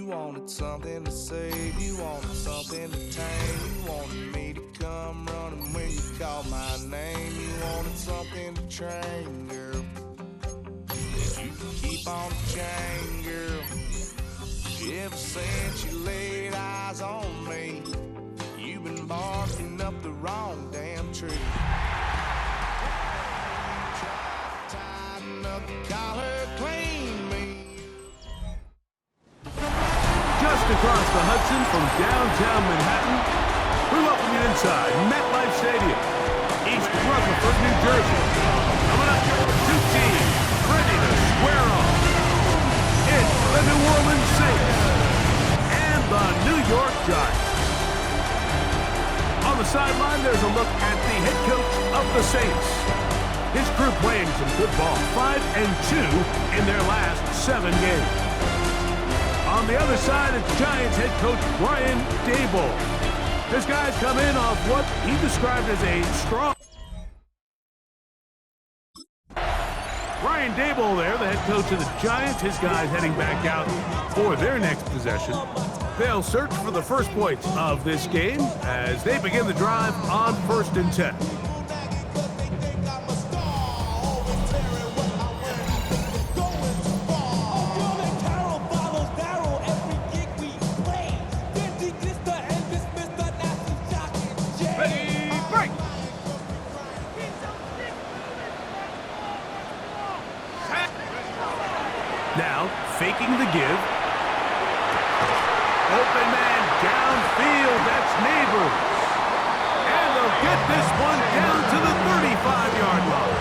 You wanted something to save, you wanted something to tame. You wanted me to come running when you called my name. You wanted something to train, girl. You can keep on the chain, girl. Ever since you laid eyes on me, you've been barking up the wrong damn tree. Tighten up the collar, clean me. Just across the Hudson from downtown Manhattan, we welcome you inside MetLife Stadium, East Rutherford, New Jersey. Coming up, two teams ready to square off. It's the New Orleans Saints and the New York Giants. On the sideline, there's a look at the head coach of the Saints. His crew playing some good ball, 5-2 in their last 7 games. On the other side, it's Giants head coach Brian Daboll. This guy's come in off what he described as a strong... Brian Daboll there, the head coach of the Giants. His guys heading back out for their next possession. They'll search for the first points of this game as they begin the drive on 1st and 10. Now, faking the give. Open man downfield, that's Neighbors. And they'll get this one down to the 35-yard line.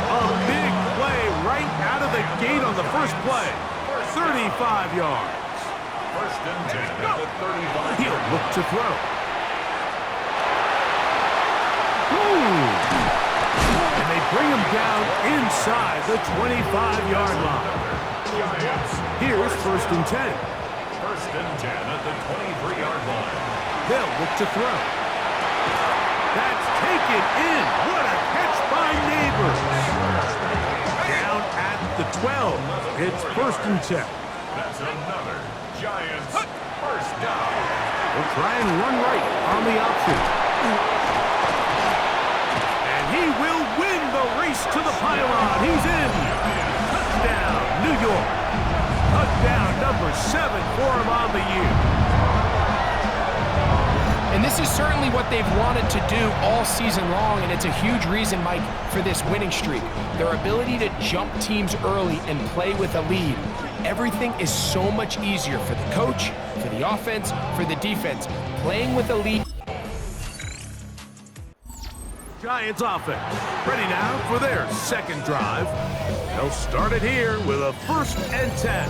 A big play right out of the gate on the first play. 35 yards. 1st and 10 at the 35. He'll look to throw. Ooh. And they bring him down inside the 25-yard line. Here's 1st and 10. 1st and 10 at the 23-yard line. They'll look to throw. That's taken in. What a catch by Neighbors. Down at the 12. It's 1st and 10. That's another Giants first down. They'll try and run right on the option. And he will win the race to the pylon. He's in. Touchdown, New York. Touchdown number 7 for him on the year. And this is certainly what they've wanted to do all season long, and it's a huge reason, Mike, for this winning streak. Their ability to jump teams early and play with a lead. Everything is so much easier for the coach, for the offense, for the defense. Playing with a lead. Giants offense ready now for their second drive. They'll start it here with a 1st and 10.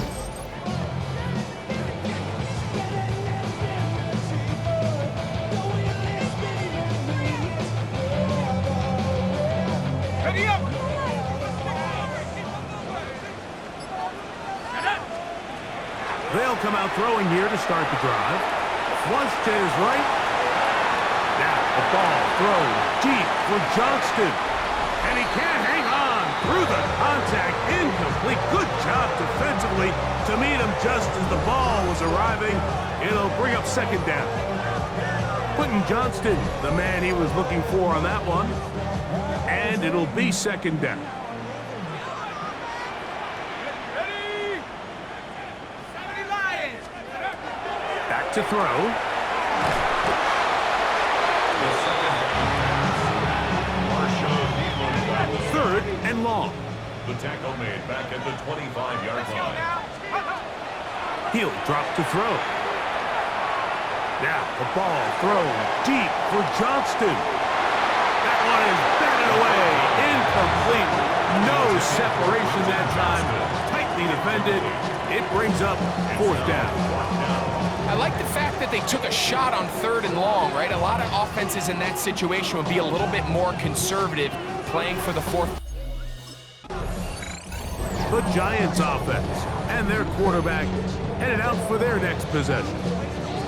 Ready up! They'll come out throwing here to start the drive. Once to his right. Now the ball thrown deep for Johnston. And he can't hang on through the contact. Incomplete. Good job defensively to meet him just as the ball was arriving. It'll bring up 2nd down. Quentin Johnston, the man he was looking for on that one. And it'll be 2nd down. Back to throw. 3rd and long. The tackle made back at the 25-yard line. He'll drop to throw. Now the ball thrown deep for Johnston. That one is batted away. Incomplete. No separation that time. Tightly defended. It brings up 4th down. I like the fact that they took a shot on 3rd and long, right? A lot of offenses in that situation would be a little bit more conservative playing for the 4th. The Giants offense and their quarterback headed out for their next possession.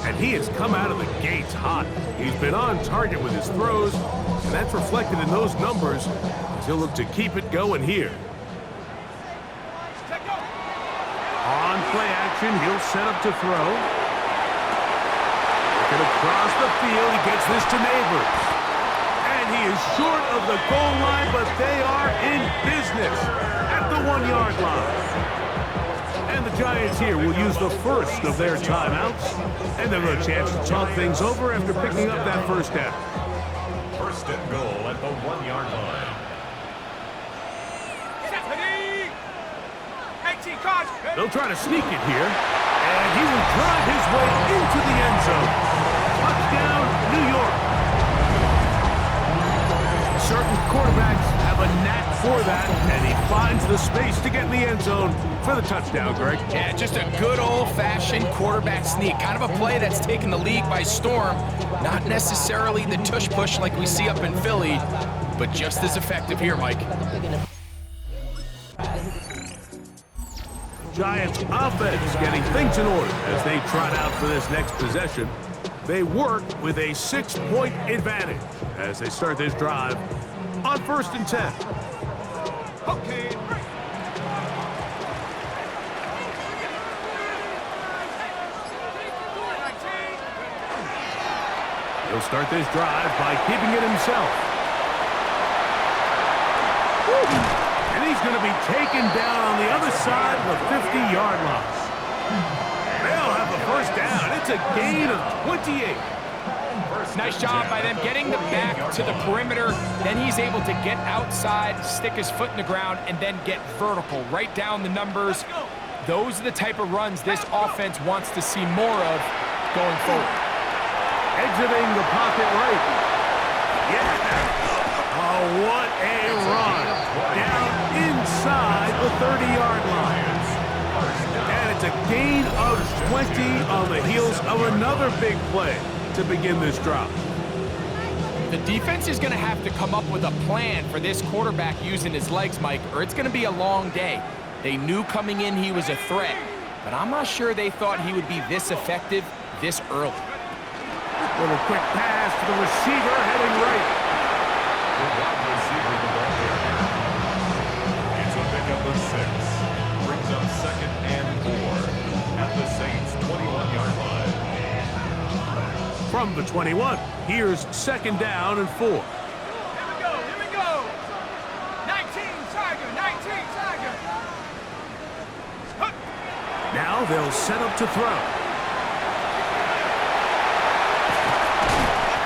And he has come out of the gates hot. He's been on target with his throws, and that's reflected in those numbers as he'll look to keep it going here. On play action, he'll set up to throw. Looking across the field, he gets this to Neighbors. And he is short of the goal line, but they are in business at the 1-yard line. And the Giants here will use the first of their timeouts. And they'll have a chance to talk things over after picking up that first down. First and goal at the 1-yard line. They'll try to sneak it here, and he will drive his way into the end zone. Touchdown, New York. Certain quarterbacks have a knack for that, and he finds the space to get in the end zone for the touchdown, Greg. Yeah, just a good old-fashioned quarterback sneak. Kind of a play that's taken the league by storm. Not necessarily the tush-push like we see up in Philly, but just as effective here, Mike. Giants offense getting things in order as they trot out for this next possession. They work with a 6-point advantage as they start this drive on 1st and 10. Okay. He'll start this drive by keeping it himself. And he's going to be taken down on the other side of the 50-yard line. They'll have the first down. It's a gain of 28. Nice job by them getting the back to the perimeter. Then he's able to get outside, stick his foot in the ground, and then get vertical. Right down the numbers. Those are the type of runs this offense wants to see more of going forward. Exiting the pocket right. Yeah. Oh, what a run. Down inside the 30-yard line. And it's a gain of 20 on the heels of another big play to begin this drive. The defense is going to have to come up with a plan for this quarterback using his legs, Mike, or it's going to be a long day. They knew coming in he was a threat, but I'm not sure they thought he would be this effective this early. Little quick pass to the receiver heading right. The wide receiver the ball carrier. It's a pickup of 6. Brings up 2nd and 4 at the Saints' 21-yard line. From the 21, here's 2nd down and 4. Here we go. 19 Tiger. Now they'll set up to throw.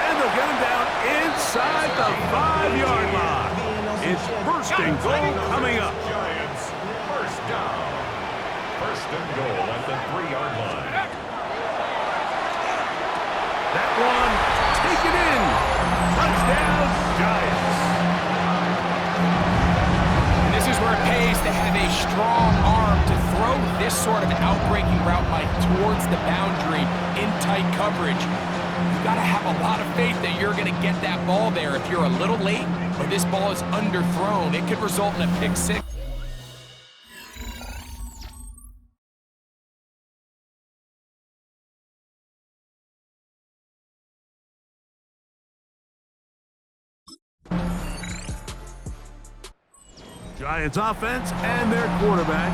And they'll get him down inside the 5-yard line. It's 1st and goal coming up. Giants, first down. 1st and goal at the 3-yard line. That one, taken in. Touchdown, Giants. And this is where it pays to have a strong arm to throw this sort of outbreaking route, Mike, towards the boundary in tight coverage. You got to have a lot of faith that you're going to get that ball there. If you're a little late or this ball is underthrown, it could result in a pick 6. Giants offense and their quarterback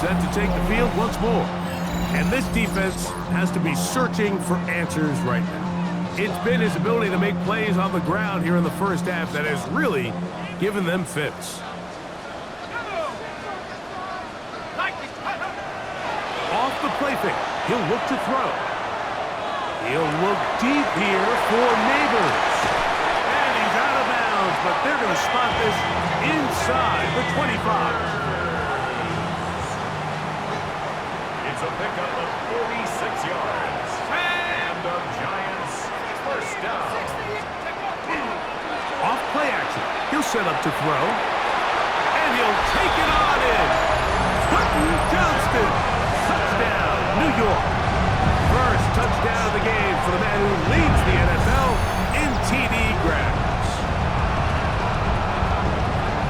set to take the field once more. And this defense has to be searching for answers right now. It's been his ability to make plays on the ground here in the first half that has really given them fits. Off the play fake, he'll look to throw. He'll look deep here for Neighbors. And he's out of bounds, but they're going to spot this inside the 25. It's a pickup of 46 yards. And the Giants, first down. Off play action, he'll set up to throw. And he'll take it on in. Quentin Johnston. Touchdown, New York. First touchdown of the game for the man who leads the NFL in TD grabs.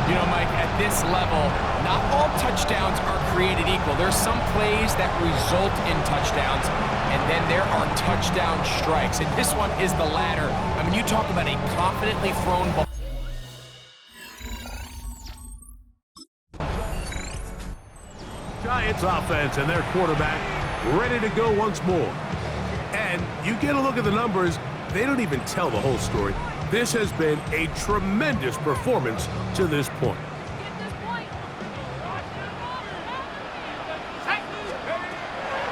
You know, Mike, at this level, not all touchdowns are created equal. There's some plays that result in touchdowns, and then there are touchdown strikes. And this one is the latter. I mean, you talk about a confidently thrown ball. Giants offense and their quarterback ready to go once more. And you get a look at the numbers, they don't even tell the whole story. This has been a tremendous performance to this point.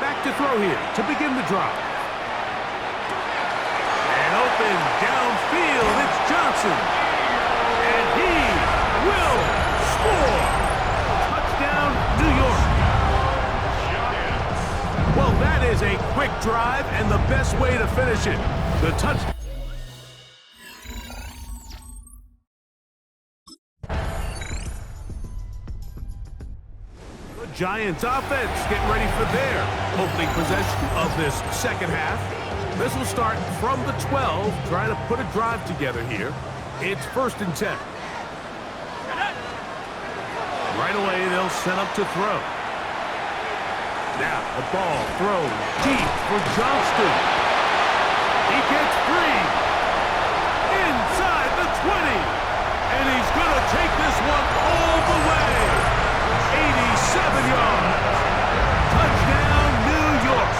Back to throw here to begin the drive. And open downfield, it's Johnson. And he will score. Touchdown, New York. Well, that is a quick drive and the best way to finish it. The touchdown. The Giants offense getting ready for their opening possession of this second half. This will start from the 12, trying to put a drive together here. It's 1st and 10. Right away, they'll set up to throw. Now, the ball thrown deep for Johnston. He gets free. Inside the 20. And he's going to take this one all the way. 87 yards. Touchdown, New York.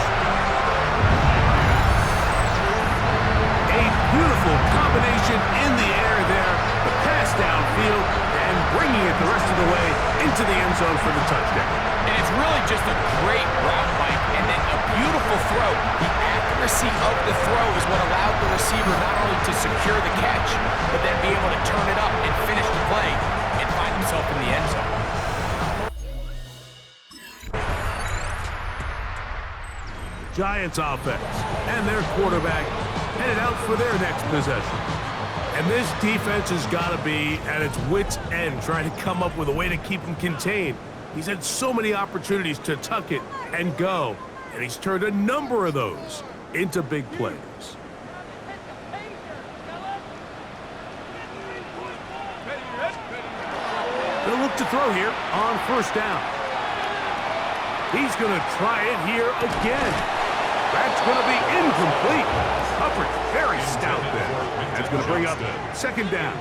A beautiful combination in the air there. The pass downfield and bringing it the rest of the way into the end zone for the touchdown. And it's really just a great route, Mike, and then a beautiful throw. The accuracy of the throw is what allowed the receiver not only to secure the catch, but then be able to turn it up and finish the play and find himself in the end zone. Giants offense and their quarterback headed out for their next possession. And this defense has got to be at its wits' end trying to come up with a way to keep him contained. He's had so many opportunities to tuck it and go, and he's turned a number of those into big plays. They'll look to throw here on 1st down. He's going to try it here again. That's going to be incomplete. Coverage very stout there. That's going to bring up 2nd down.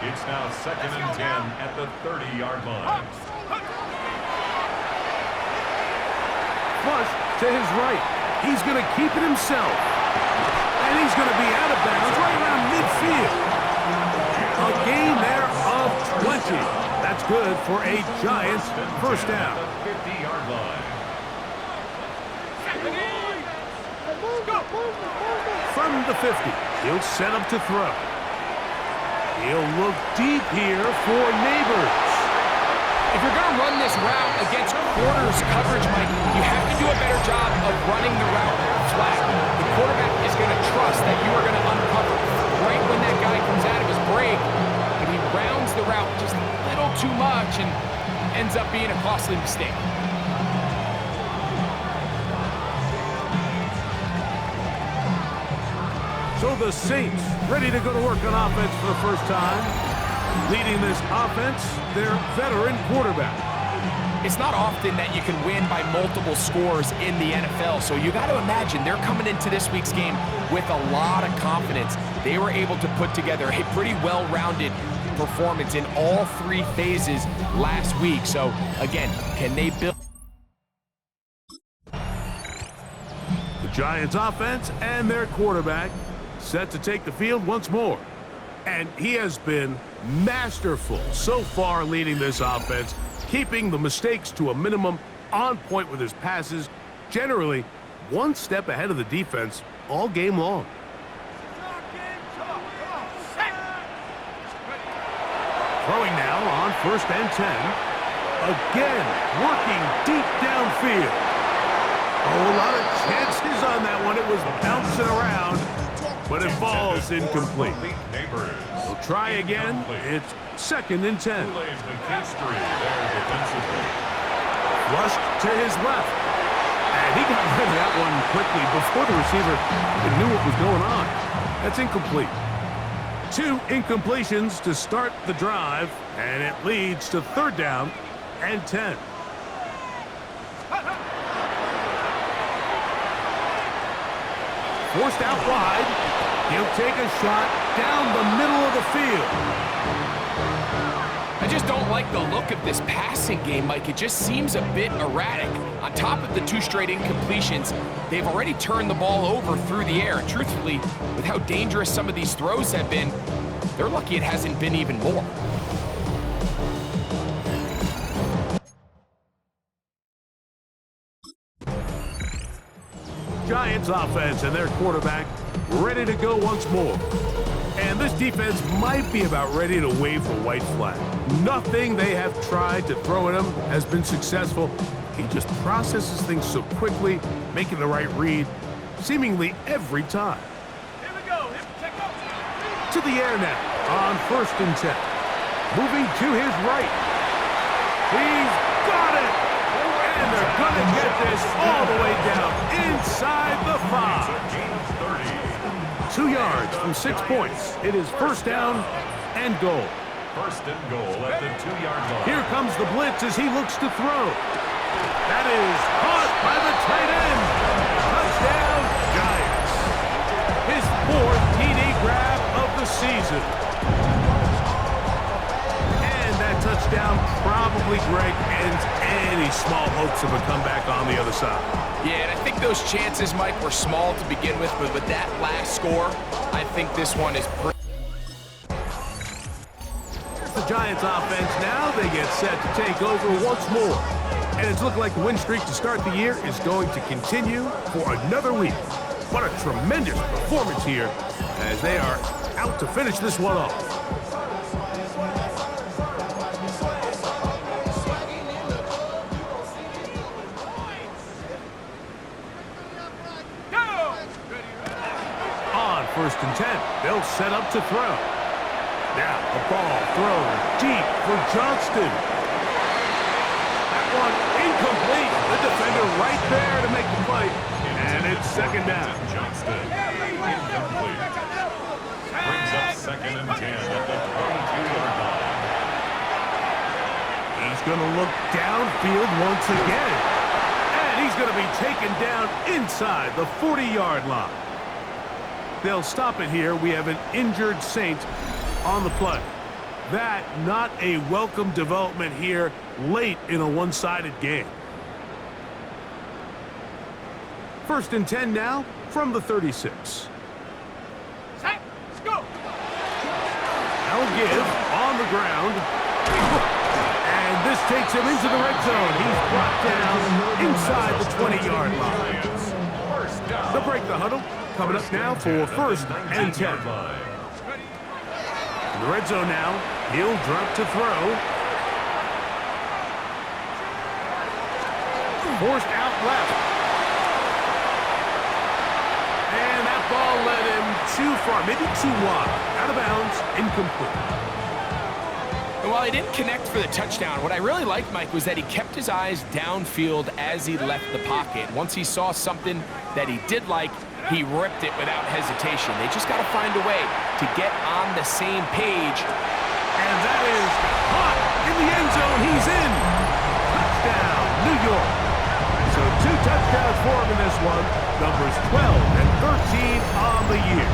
It's now 2nd and 10 at the 30-yard line. Flush to his right. He's going to keep it himself. And he's going to be out of bounds right around midfield. A gain there of 20. That's good for a Giants 1st down. 50-yard line. From the 50, he'll set up to throw. He'll look deep here for Neighbors. If you're going to run this route against quarters coverage, Mike, you have to do a better job of running the route flat. The quarterback is going to trust that you are going to uncover right when that guy comes out of his break, and he rounds the route just a little too much and ends up being a costly mistake. So the Saints ready to go to work on offense for the first time. Leading this offense, their veteran quarterback. It's not often that you can win by multiple scores in the NFL, so you got to imagine they're coming into this week's game with a lot of confidence. They were able to put together a pretty well-rounded performance in all 3 phases last week. So, again, can they build? The Giants offense and their quarterback set to take the field once more. And he has been masterful so far leading this offense, keeping the mistakes to a minimum, on point with his passes, generally one step ahead of the defense all game long. Throwing now on 1st and 10. Again, working deep downfield. Oh, a lot of chances on that one. It was bouncing around, but it falls incomplete. We'll try again. It's 2nd and 10. Flushed to his left. And he got rid of that one quickly before the receiver even knew what was going on. That's incomplete. 2 incompletions to start the drive, and it leads to 3rd down and 10. Forced out wide. He'll take a shot down the middle of the field. I just don't like the look of this passing game, Mike. It just seems a bit erratic. On top of the 2 straight incompletions, they've already turned the ball over through the air. And truthfully, with how dangerous some of these throws have been, they're lucky it hasn't been even more. Giants offense and their quarterback ready to go once more. And this defense might be about ready to wave the white flag. Nothing they have tried to throw at him has been successful. He just processes things so quickly, making the right read seemingly every time. Here we go. Check out. To the air now on 1st and 10. Moving to his right. He's got it! And they're going to get this all the way down inside the 5. 2 yards from 6 points. It is 1st down and goal. 1st and goal at the 2-yard line. Here comes the blitz as he looks to throw. That is caught by the tight end. Touchdown, Giants. His 4th TD grab of the season. And that touchdown probably, Greg, ends any small hopes of a comeback on the other side. Yeah, and I think those chances, Mike, were small to begin with, but with that last score, I think this one is pretty. Here's the Giants offense now. They get set to take over once more. And it's looking like the win streak to start the year is going to continue for another week. What a tremendous performance here as they are out to finish this one off. On 1st and 10, they'll set up to throw. Now the ball thrown deep for Johnston. That one incomplete. The defender right there to make the play. And it's 2nd down. Johnston, incomplete. Brings up 2nd and 10 at the 22-yard line. He's going to look downfield once again. And he's going to be taken down inside the 40-yard line. They'll stop it here. We have an injured Saint on the play. That not a welcome development here late in a one-sided game. 1st and 10 now from the 36. Set. Let's go. Now give on the ground. And this takes him into the red zone. He's brought down inside the 20-yard line. They'll break the huddle. Coming up now for 1st and 10. In the red zone now, he'll drop to throw. Forced out left. And that ball led him too far, maybe too wide. Out of bounds, incomplete. And while he didn't connect for the touchdown, what I really liked, Mike, was that he kept his eyes downfield as he left the pocket. Once he saw something that he did like, he ripped it without hesitation. They just got to find a way to get on the same page. And that is hot in the end zone. He's in. Touchdown, New York. So 2 touchdowns for him in this one. Numbers 12 and 13 on the year.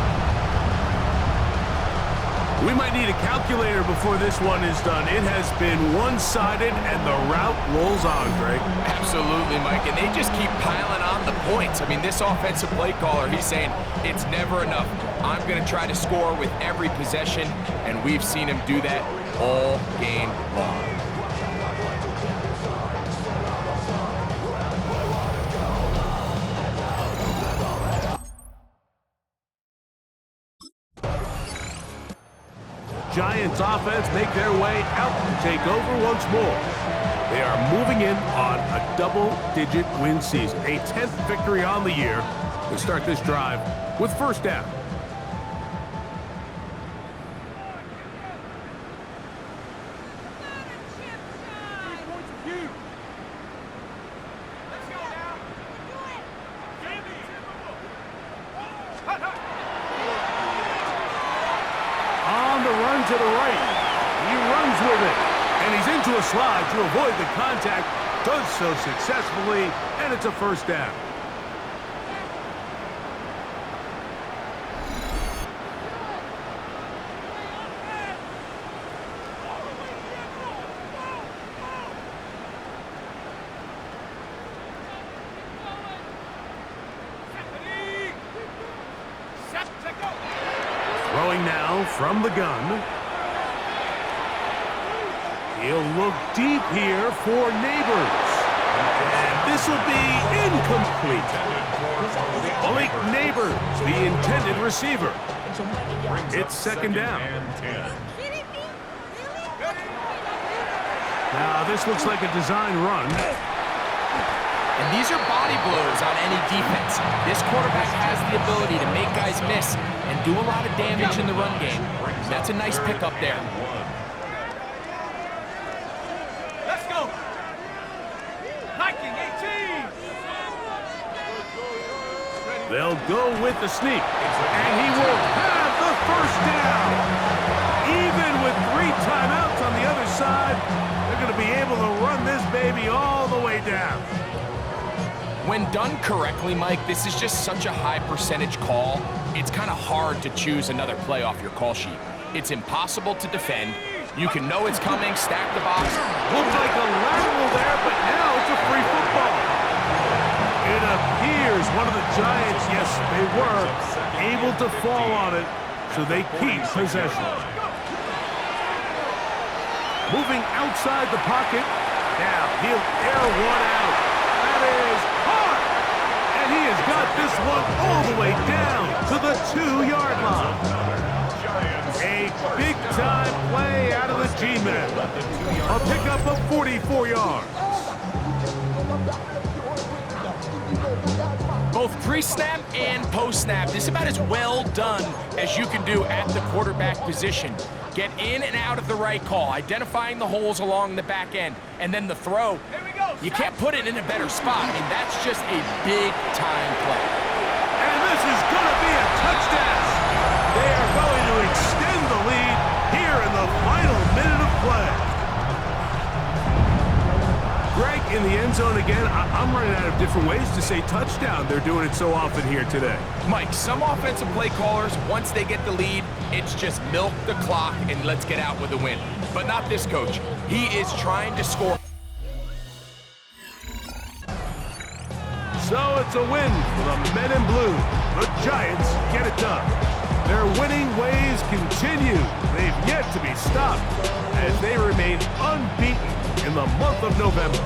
We might need a calculator before this one is done. It has been one-sided, and the route rolls on, Greg. Absolutely, Mike, and they just keep piling on the points. I mean, this offensive play caller, he's saying it's never enough. I'm going to try to score with every possession, and we've seen him do that all game long. Giants offense make their way out to take over once more. They are moving in on a double-digit win season, a 10th victory on the year. They start this drive with 1st down. To the right. He runs with it. And he's into a slide to avoid the contact. Does so successfully, and it's a 1st down. Now from the gun. He'll look deep here for Neighbors. And this will be incomplete. Blake Neighbors, the intended receiver. It's second down. Now this looks like a design run. And these are body blows on any defense. This quarterback has the ability to make guys miss and do a lot of damage in the run game. That's a nice pickup there. Let's go. Hiking 18. They'll go with the sneak. And he will have the first down. Even with 3 timeouts on the other side, they're going to be able to run this baby all the way down. When done correctly, Mike, this is just such a high percentage call. It's kind of hard to choose another play off your call sheet. It's impossible to defend. You can know it's coming, stack the box. Looked like a lateral there, but now it's a free football. It appears one of the Giants, yes, they were able to fall on it, so they keep possession. Moving outside the pocket. Now he'll air one out. That is hard. And he has got this one all the way down to the 2-yard line. A big-time play out of the G-Men. A pickup of 44 yards. Both pre-snap and post-snap, this is about as well done as you can do at the quarterback position. Get in and out of the right call, identifying the holes along the back end, and then the throw. You can't put it in a better spot. I mean, that's just a big-time play. And this is going to be a touchdown. They are going to extend the lead here in the final minute of play. Greg, in the end zone again, I'm running out of different ways to say touchdown. They're doing it so often here today. Mike, some offensive play callers, once they get the lead, it's just milk the clock and let's get out with a win. But not this coach. He is trying to score. So it's a win for the Men in Blue. The Giants get it done. Their winning ways continue. They've yet to be stopped as they remain unbeaten in the month of November.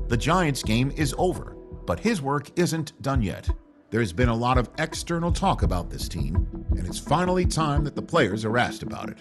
The Giants game is over, but his work isn't done yet. There's been a lot of external talk about this team, and it's finally time that the players are asked about it.